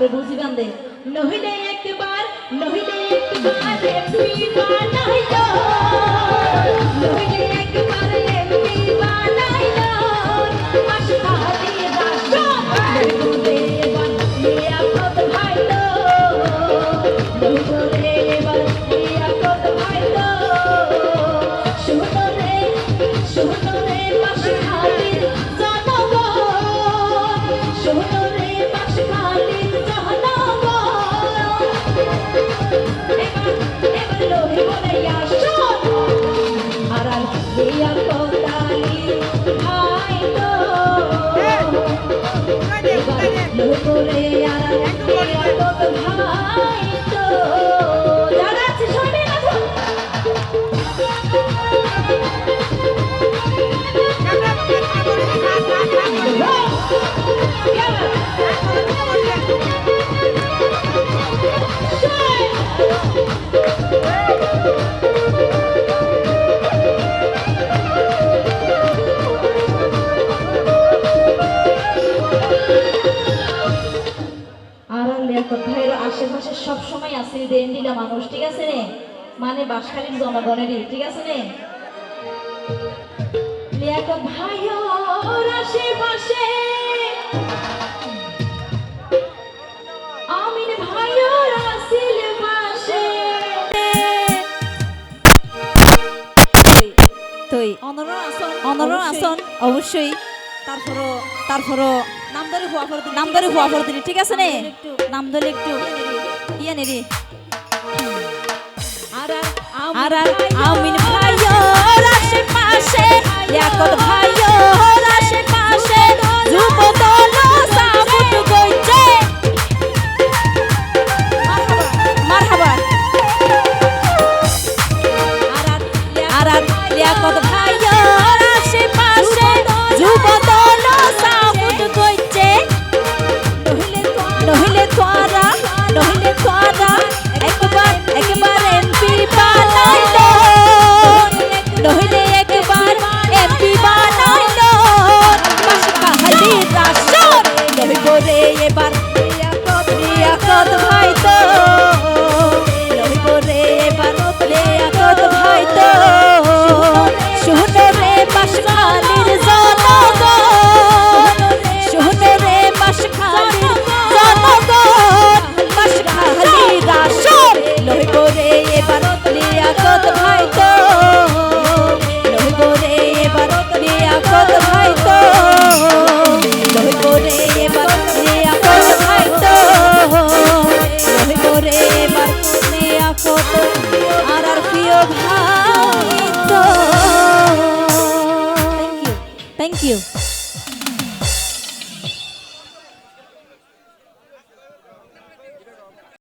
করে বুঝি বান্দে নহিলে একবার এমপি বানাইলো নহিলে একবার এমপি বানাইলো আশাহারি রাষ্ট্র নহিলে এবার লিয়াকত ভাইলো নহিলে এবার লিয়াকত ভাইলো শুনো রে বাঁশখালীর জনগণ শুনো রে বাঁশখালীর জনগণ এবার লোহে বলে আসো আর লিয়াকত আলী ভাই তো লোহে বলে আর লিয়াকত ভাই তো যারা আছে সবাই আসো আশেপাশে সব সময় আছে দেন্ডিলা মানুষ ঠিক আছে রে মানে বাঁশখালীর জনগণেরই ঠিক আছে রে লিয়াকত ভাইয়ের আশেপাশে আমিন ভাইয়ের আসিল পাশে তুই অনর আসন অবশ্যই তারপরও নাম ধরে হুয়া ফর দিলি ঠিক আছে নে নাম ধরে একটু ইয়ে নে রে আর আমিন ভাইয়ের আশেপাশে লিয়াকত ভাইয়ের আশেপাশে যুবদল সাবুত কইছে মারহাবা আর লিয়াকত ভাইয়ের আশেপাশে যুবদল সাবুত কইছে নহিলে তোরা একবার এমপি বানাইলো নহিলে একবার এমপি বানাইলো বাঁশখালীর রাষ্ট্র নহিব রে এবার লিয়াকত ভাই তো নহিব রে এবার লিয়াকত ভাই তো শুনো রে বাঁশখালীর জনগণ শুনো রে বাঁশখালীর জনগণ বাঁশখালীর রাষ্ট্র নহিব রে এবার লিয়াকত ভাই তো নহিব রে এবার লিয়াকত ভাই তো নহিব রে এবার লিয়াকত ভাই তো নহিব রে এবার লিয়াকত আর প্রিয় ভাই তো থ্যাংক ইউ